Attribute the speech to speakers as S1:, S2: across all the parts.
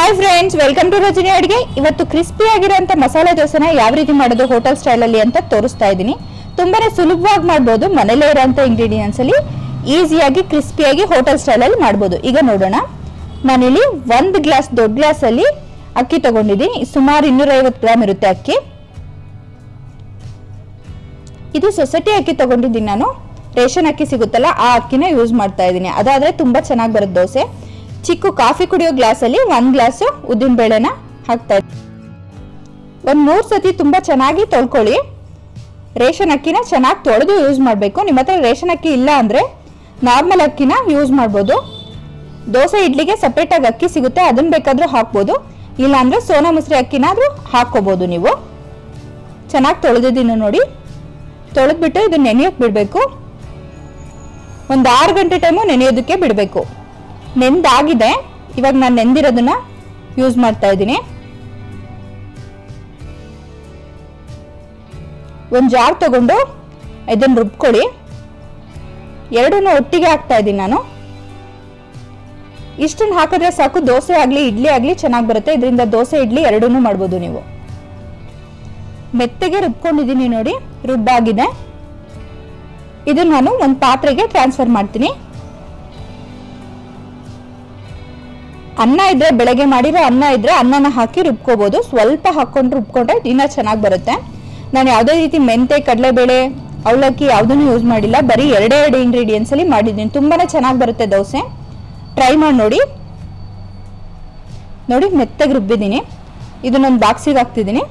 S1: Hi friends welcome to Rajani अಡುಗೆ ಇವತ್ತು crispy ಆಗಿರುವಂತ ಮಸಾಲೆ ದೋಸೆನ ಯಾವ ರೀತಿ ಮಾಡೋದು ಹೋಟೆಲ್ ಸ್ಟೈಲ್ ಅಲ್ಲಿ ಅಂತ ತೋರಿಸ್ತಾ ಇದ್ದೀನಿ ತುಂಬಾನೇ ಸುಲಭವಾಗಿ ಮಾಡಬಹುದು ಮನೆಯಲ್ಲೇ ಇರುವಂತ ಇಂಗ್ರೀಡಿಯೆಂಟ್ಸ್ ಅಲ್ಲಿ ಈಜಿಯಾಗಿ ಕ್ರಿಸ್ಪಿಯಾಗಿ ಹೋಟೆಲ್ ಸ್ಟೈಲ್ ಅಲ್ಲಿ ಮಾಡಬಹುದು ಈಗ ನೋಡೋಣ ನಾನು ಇಲ್ಲಿ 1 ಗ್ಲಾಸ್ ದೊಡ್ಡ ಗ್ಲಾಸ್ ಅಲ್ಲಿ ಅಕ್ಕಿ ತಗೊಂಡಿದ್ದೀನಿ ಸುಮಾರು 250 ಗ್ರಾಂ ಇರುತ್ತೆ ಅಕ್ಕಿ ಇದು ಸೊಸೈಟಿ ಅಕ್ಕಿ ತಗೊಂಡಿದ್ದೀನಿ ನಾನು ರೇಷನ್ ಅಕ್ಕಿ ಸಿಗುತ್ತಲ್ಲ ಆ ಅಕ್ಕಿನ ಯೂಸ್ ಮಾಡ್ತಾ ಇದ್ದೀನಿ ಅದಾದ್ರೆ ತುಂಬಾ ಚೆನ್ನಾಗಿ ಬರುತ್ತೆ ದೋಸೆ ಚಿಕ್ಕ ಕಾಫಿ ಕುಡಿಯೋ ಗ್ಲಾಸ್ ಅಲ್ಲಿ 1 ಗ್ಲಾಸ್ ಉದ್ದಿನ ಬೇಳೆನ ಹಾಕ್ತಾ ಇದ್ದೀನಿ ಒಂದು 3 ಸತಿ ತುಂಬಾ ಚೆನ್ನಾಗಿ ತೊಳ್ಕೊಳ್ಳಿ ರೇಷನ್ ಅಕ್ಕಿನ ಚೆನ್ನಾಗಿ ತೊಳೆದು ಯೂಸ್ ಮಾಡಬೇಕು ನಿಮ್ಮತ್ರ ರೇಷನ್ ಅಕ್ಕಿ ಇಲ್ಲ ಅಂದ್ರೆ ನಾರ್ಮಲ್ ಅಕ್ಕಿನ ಯೂಸ್ ಮಾಡಬಹುದು ದೋಸೆ ಇಡ್ಲಿಗೆ ಸೆಪರೇಟ್ ಆಗಿ ಅಕ್ಕಿ ಸಿಗುತ್ತೆ ಅದನ್ನ ಬೇಕಾದ್ರೂ ಹಾಕಬಹುದು ಇಲ್ಲ ಅಂದ್ರೆ ಸೋನಾ ಮಸೂರಿ ಅಕ್ಕಿನಾದ್ರೂ ಹಾಕೋಬಹುದು ನೀವು ಚೆನ್ನಾಗಿ ತೊಳೆದಿದ್ದೀನಿ ನೋಡಿ ತೊಳೆದ್ಬಿಟ್ಟು ಇದನ್ನ ನೆನೆಯಕ್ಕೆ ಬಿಡಬೇಕು ಒಂದು 6 ಗಂಟೆ ಟೈಮ್ ನೆನೆಯೋದಕ್ಕೆ ಬಿಡಬೇಕು ನೆಂದಾಗಿದೆ ಇವಾಗ ನಾನು ನೆಂದಿರೋದನ್ನ ಯೂಸ್ ಮಾಡ್ತಾ ಇದ್ದೀನಿ ಒಂದು ಜಾರ್ ತಗೊಂಡು ಇದನ್ನ ರುಬ್ಕೊಳ್ಳಿ ಎರಡನ್ನೂ ಒಟ್ಟಿಗೆ ಹಾಕ್ತಾ ಇದ್ದೀನಿ ನಾನು ಇಷ್ಟನ್ನ ಹಾಕಿದ್ರೆ ಸಾಕು ದೋಸೆ ಆಗಲಿ ಇಡ್ಲಿ ಆಗಲಿ ಚೆನ್ನಾಗಿ ಬರುತ್ತೆ ಇದರಿಂದ ದೋಸೆ ಇಡ್ಲಿ ಎರಡನ್ನೂ ಮಾಡಬಹುದು ನೀವು ಮೆತ್ತಗೆ ರುಬ್ಕೊಂಡಿದ್ದೀನಿ ನೋಡಿ ರುಬ್ಬಾಗಿದೆ ಇದನ್ನ ನಾನು ಒಂದು ಪಾತ್ರೆಗೆ ಟ್ರಾನ್ಸ್ಫರ್ ಮಾಡ್ತೀನಿ ಅನ್ನ ಇದ್ರೆ ಬೆಳಗ್ಗೆ ಮಾಡಿರೋ ಅನ್ನ ಇದ್ರೆ ಅನ್ನನ ಹಾಕಿ ರುಬ್ಕೋಬಹುದು ಸ್ವಲ್ಪ ಹಾಕೊಂಡು ರುಬ್ಕೊಂಡ್ರೆ ದಿನ ಚೆನ್ನಾಗಿ ಬರುತ್ತೆ ನಾನು ಯಾವುದೇ ರೀತಿ ಮೆಂತೆ ಕಡಲೆಬೇಳೆ ಅವಲಕ್ಕಿ ಯಾವುದನ್ನು ಯೂಸ್ ಮಾಡಿಲ್ಲ ಬರೀ ಎರಡೇ ಇಂಗ್ರೀಡಿಯೆಂಟ್ಸ್ ಅಲ್ಲಿ ಮಾಡಿದ್ದೀನಿ ತುಂಬಾನೇ ಚೆನ್ನಾಗಿ ಬರುತ್ತೆ ದೋಸೆ ಟ್ರೈ ಮಾಡಿ ನೋಡಿ ನೋಡಿ ಮೆತ್ತಗೆ ರುಬ್ಬಿದ್ದೀನಿ ಇದನ್ನೊಂದು ಬಾಕ್ಸಿಗೆ ಹಾಕ್ತಿದ್ದೀನಿ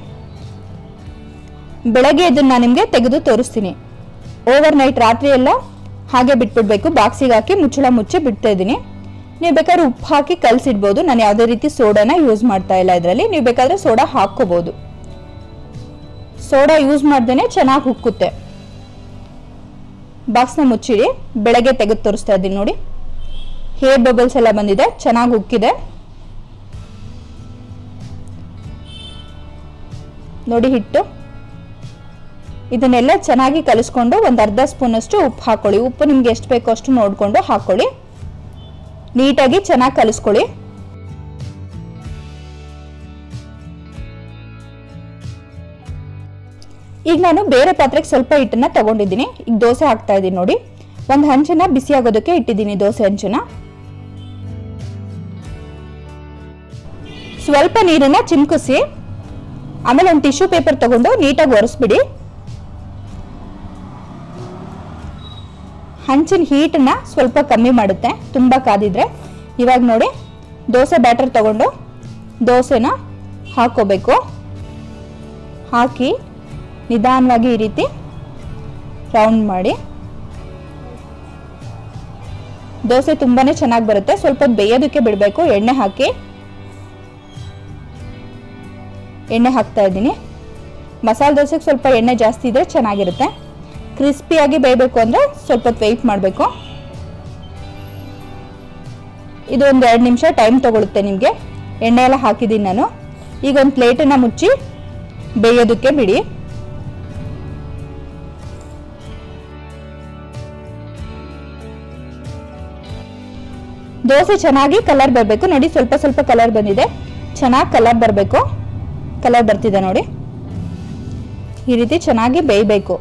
S1: ಬೆಳಗ್ಗೆ ಇದನ್ನ ನಾನು ನಿಮಗೆ ತೆಗೆದು ತೋರಿಸ್ತೀನಿ ಓವರ್ ನೈಟ್ ರಾತ್ರಿ ಎಲ್ಲ ಹಾಗೆ ಬಿಟ್ಬಿಡ್ಬೇಕು ಬಾಕ್ಸಿಗೆ ಹಾಕಿ ಮುಚ್ಚಳ ಮುಚ್ಚಿ ಬಿಡ್ತಾ ಇದ್ದೀನಿ ನೀವು ಬೇಕಾದ್ರೆ ಉಪ್ಪು ಹಾಕಿ ಕಲಸಿಡ್ಬೋದು ನಾನು ಯಾವುದೇ ರೀತಿ ಸೋಡಾನ ಯೂಸ್ ಮಾಡ್ತಾ ಇಲ್ಲ ಇದರಲ್ಲಿ ನೀವು ಬೇಕಾದ್ರೆ ಸೋಡಾ ಹಾಕೋಬಹುದು ಸೋಡಾ ಯೂಸ್ ಮಾಡ್ದೇನೆ ಚೆನ್ನಾಗಿ ಉಕ್ಕುತ್ತೆ ಬಾಕ್ಸ್ನ ಮುಚ್ಚಿಡಿ ಬೆಳಗ್ಗೆ ತೆಗೆದು ತೋರಿಸ್ತಾ ಇದ್ದೀನಿ ನೋಡಿ ಹೇರ್ ಬಬಲ್ಸ್ ಎಲ್ಲ ಬಂದಿದೆ ಚೆನ್ನಾಗಿ ಉಕ್ಕಿದೆ ನೋಡಿ ಹಿಟ್ಟು ಇದನ್ನೆಲ್ಲ ಚೆನ್ನಾಗಿ ಕಲಿಸ್ಕೊಂಡು ಒಂದು ಅರ್ಧ ಸ್ಪೂನ್ ಅಷ್ಟು ಉಪ್ಪು ಹಾಕೊಳ್ಳಿ ಉಪ್ಪು ನಿಮ್ಗೆ ಎಷ್ಟು ಬೇಕೋ ಅಷ್ಟು ನೋಡ್ಕೊಂಡು ಹಾಕೊಳ್ಳಿ ನೀಟಾಗಿ ಚೆನ್ನಾಗಿ ಕಲಿಸ್ಕೊಳ್ಳಿ ಈಗ ನಾನು ಬೇರೆ ಪಾತ್ರೆಗೆ ಸ್ವಲ್ಪ ಹಿಟ್ಟನ್ನ ತಗೊಂಡಿದ್ದೀನಿ ಈಗ ದೋಸೆ ಹಾಕ್ತಾ ಇದ್ದೀನಿ ನೋಡಿ ಒಂದು ಹಂಚನ್ನ ಬಿಸಿ ಆಗೋದಕ್ಕೆ ಇಟ್ಟಿದ್ದೀನಿ ದೋಸೆ ಹಂಚನ್ನ ಸ್ವಲ್ಪ ನೀರನ್ನ ಚಿಮ್ಕಿಸಿ ಆಮೇಲೆ ಒಂದು ಟಿಶ್ಯೂ ಪೇಪರ್ ತಗೊಂಡು ನೀಟಾಗಿ ಒರೆಸ್ಬಿಡಿ ಹಂಚಿನ ಹೀಟನ್ನ ಸ್ವಲ್ಪ ಕಮ್ಮಿ ಮಾಡುತ್ತೆ ತುಂಬ ಕಾದಿದ್ರೆ ಇವಾಗ ನೋಡಿ ದೋಸೆ ಬ್ಯಾಟರ್ ತಗೊಂಡು ದೋಸೆನ ಹಾಕೋಬೇಕು ಹಾಕಿ ನಿಧಾನವಾಗಿ ಈ ರೀತಿ ರೌಂಡ್ ಮಾಡಿ ದೋಸೆ ತುಂಬಾನೇ ಚೆನ್ನಾಗಿ ಬರುತ್ತೆ ಸ್ವಲ್ಪ ಬೇಯೋದಕ್ಕೆ ಬಿಡಬೇಕು ಎಣ್ಣೆ ಹಾಕ್ತಾ ಇದ್ದೀನಿ ಮಸಾಲೆ ದೋಸೆಗೆ ಸ್ವಲ್ಪ ಎಣ್ಣೆ ಜಾಸ್ತಿ ಇದ್ರೆ ಚೆನ್ನಾಗಿರುತ್ತೆ ಕ್ರಿಸ್ಪಿಯಾಗಿ ಬೇಯಬೇಕು ಅಂದ್ರೆ ಸ್ವಲ್ಪ ವೆಯ್ಟ್ ಮಾಡಬೇಕು ಇದು ಒಂದು 2 ನಿಮಿಷ ಟೈಮ್ ತಗೊಳುತ್ತೆ ನಿಮಗೆ ಎಣ್ಣೆ ಎಲ್ಲ ಹಾಕಿದ್ದೀನಿ ನಾನು ಈಗ ಒಂದು ಪ್ಲೇಟನ್ನ ಮುಚ್ಚಿ ಬೇಯೋದಕ್ಕೆ ಬಿಡಿ ದೋಸೆ ಚೆನ್ನಾಗಿ ಕಲರ್ ಬರಬೇಕು ನೋಡಿ ಸ್ವಲ್ಪ ಸ್ವಲ್ಪ ಕಲರ್ ಬಂದಿದೆ ಚೆನ್ನಾಗಿ ಕಲರ್ ಬರಬೇಕು ಕಲರ್ ಬರ್ತಿದೆ ನೋಡಿ ಈ ರೀತಿ ಚೆನ್ನಾಗಿ ಬೇಯಬೇಕು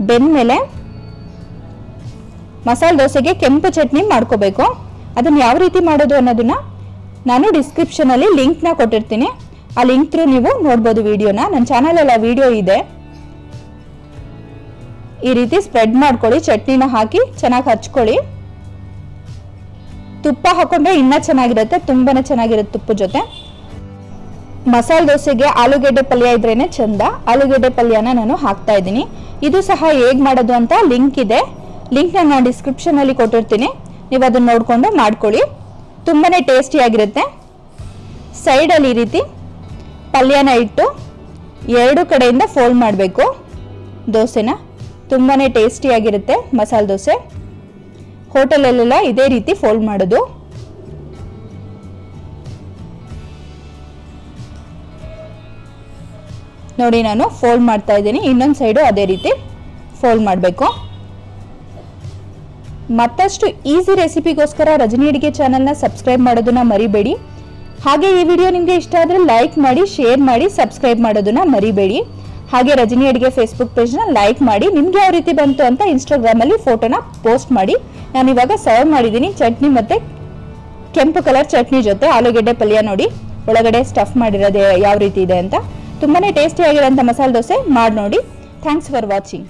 S1: ಬೆಂದ್ಮೇಲೆ ಮಸಾಲೆ ದೋಸೆಗೆ ಕೆಂಪು ಚಟ್ನಿ ಮಾಡ್ಕೋಬೇಕು ಅದನ್ನ ಯಾವ ರೀತಿ ಮಾಡೋದು ಅನ್ನೋದನ್ನ ನಾನು ಡಿಸ್ಕ್ರಿಪ್ಷನ್ ಅಲ್ಲಿ ಲಿಂಕ್ ನ ಕೊಟ್ಟಿರ್ತೀನಿ ಆ ಲಿಂಕ್ ಥ್ರೂ ನೀವು ನೋಡಬಹುದು ವಿಡಿಯೋನ ನನ್ನ ಚಾನೆಲ್ ಅಲ್ಲಿ ವಿಡಿಯೋ ಇದೆ ಈ ರೀತಿ ಸ್ಪ್ರೆಡ್ ಮಾಡ್ಕೊಳ್ಳಿ ಚಟ್ನಿನ ಹಾಕಿ ಚೆನ್ನಾಗಿ ಹಚ್ಕೊಳ್ಳಿ ತುಪ್ಪ ಹಾಕೊಂಡ್ರೆ ಇನ್ನೂ ಚೆನ್ನಾಗಿರುತ್ತೆ ತುಂಬಾನೇ ಚೆನ್ನಾಗಿರುತ್ತೆ ತುಪ್ಪದ ಜೊತೆ ಮಸಾಲೆ ದೋಸೆಗೆ ಆಲೂಗೆಡ್ಡೆ ಪಲ್ಯ ಇದ್ರೇನೆ ಚಂದ ಆಲೂಗೆಡ್ಡೆ ಪಲ್ಯನ ನಾನು ಹಾಕ್ತಾ ಇದ್ದೀನಿ ಇದು ಸಹ ಹೇಗೆ ಮಾಡೋದು ಅಂತ ಲಿಂಕ್ ಇದೆ ಲಿಂಕ್ ನಾನು ಡಿಸ್ಕ್ರಿಪ್ಷನ್ ಅಲ್ಲಿ ಕೊಟ್ಟಿರ್ತೀನಿ ನೀವು ಅದನ್ನ ನೋಡ್ಕೊಂಡು ಮಾಡ್ಕೊಳ್ಳಿ ತುಂಬಾನೇ ಟೇಸ್ಟಿ ಆಗಿರುತ್ತೆ ಸೈಡ್ ಅಲ್ಲಿ ಈ ರೀತಿ ಪಲ್ಯನ ಇಟ್ಟು ಎರಡು ಕಡೆಯಿಂದ ಫೋಲ್ಡ್ ಮಾಡಬೇಕು ದೋಸೆನ ತುಂಬಾನೇ ಟೇಸ್ಟಿ ಆಗಿರುತ್ತೆ ಮಸಾಲೆ ದೋಸೆ ಹೋಟೆಲಲ್ಲೆಲ್ಲ ಇದೇ ರೀತಿ ಫೋಲ್ಡ್ ಮಾಡೋದು ನೋಡಿ ನಾನು ಫೋಲ್ಡ್ ಮಾಡ್ತಾ ಇದ್ದೀನಿ ಇನ್ನೊಂದು ಸೈಡು ಅದೇ ರೀತಿ ಫೋಲ್ಡ್ ಮಾಡಬೇಕು ಮತ್ತಷ್ಟು ಈಸಿ ರೆಸಿಪಿಗೋಸ್ಕರ ರಜನಿ ಅಡುಗೆ ಚಾನೆಲ್ನ ಸಬ್ಸ್ಕ್ರೈಬ್ ಮಾಡೋದನ್ನ ಮರಿಬೇಡಿ ಹಾಗೆ ಈ ವಿಡಿಯೋ ನಿಮಗೆ ಇಷ್ಟ ಆದರೆ ಲೈಕ್ ಮಾಡಿ, ಶೇರ್ ಮಾಡಿ, ಸಬ್ಸ್ಕ್ರೈಬ್ ಮಾಡೋದನ್ನ ಮರಿಬೇಡಿ. ಹಾಗೆ ರಜನಿ ಅಡುಗೆ ಫೇಸ್ಬುಕ್ ಪೇಜ್ನ ಲೈಕ್ ಮಾಡಿ. ನಿಮ್ಗೆ ಯಾವ ರೀತಿ ಬಂತು ಅಂತ ಇನ್ಸ್ಟಾಗ್ರಾಮಲ್ಲಿ ಫೋಟೋನ ಪೋಸ್ಟ್ ಮಾಡಿ. ನಾನು ಇವಾಗ ಸರ್ವ್ ಮಾಡಿದ್ದೀನಿ ಚಟ್ನಿ ಮತ್ತು ಕೆಂಪು ಕಲರ್ ಚಟ್ನಿ ಜೊತೆ ಆಲೂಗೆಡ್ಡೆ ಪಲ್ಯ. ನೋಡಿ ಒಳಗಡೆ ಸ್ಟಫ್ ಮಾಡಿರೋದು ಯಾವ ರೀತಿ ಇದೆ ಅಂತ. ತುಂಬಾ ಟೇಸ್ಟಿಯಾಗಿರೋಂಥ ಮಸಾಲೆ ದೋಸೆ ಮಾಡಿ ನೋಡಿ. Thanks for watching.